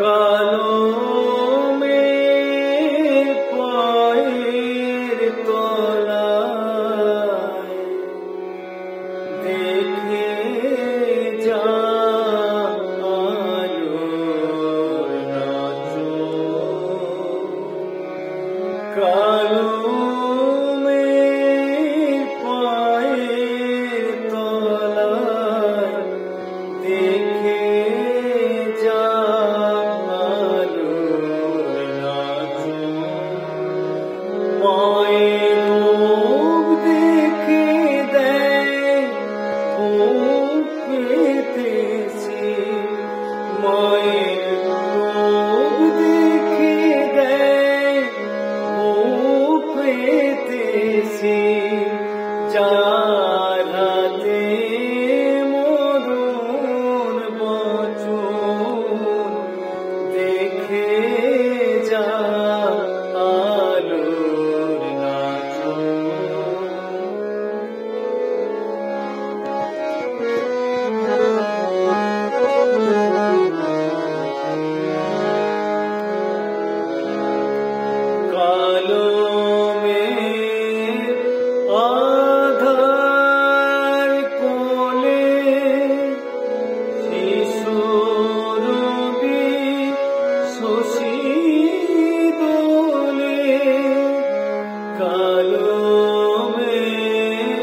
কালো মেঘ পায়ের তলায় দেখে যা আলোর নাচন। কালো মেঘ পায়ের তলায় দেখে যা মায়ের মুখ দেখে দেয় বুক পেতেছি, মায়ের মুখ দেখে দেয় বুক পেতেছি, যার হাতে মরণ বচন দেখে যা কালো মেঘ আঁধার কোলে শিশুরবি শশী দোলে। কালো মেঘ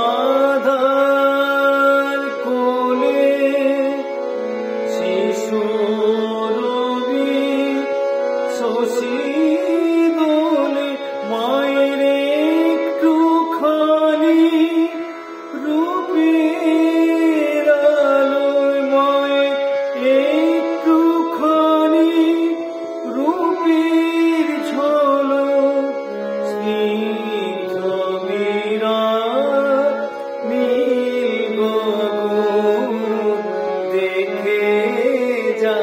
আঁধার কোলে শিশুরবি শশী দোলে। মায়ের একটুখানি রূপের আলোয়, মায়ের একটুখানি রূপের ঝলক, স্নিগ্ধ বিরাট নীল গগন দেখে যা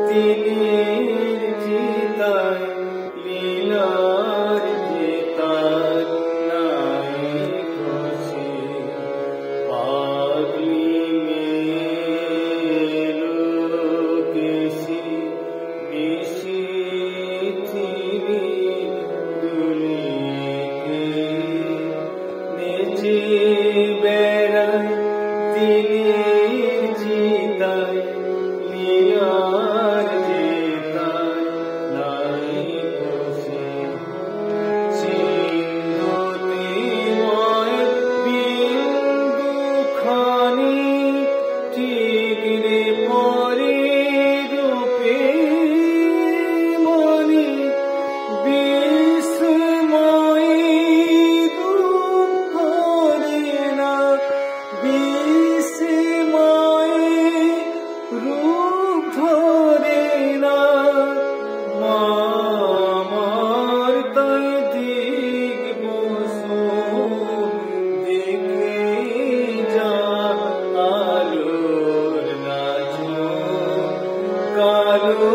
দিনের চিতায় লীলার চিতায় নাই খুশি। পাগলি মেলুকেশি নিশিথিনি দুলিকে নেচে বেড়ায় দিনের চিতায় লীলার চিতায় নাই খুশি। সিন্ধুতিময় বিন্দুখানি ঠিকরে পরে রূপে মনি, বিস্ময়ে রূপ ধরে না, বিস্ময়ে রূপ ধরে না। মামার তাই দিক বসন দেখে যা আলোর নাচন। কালো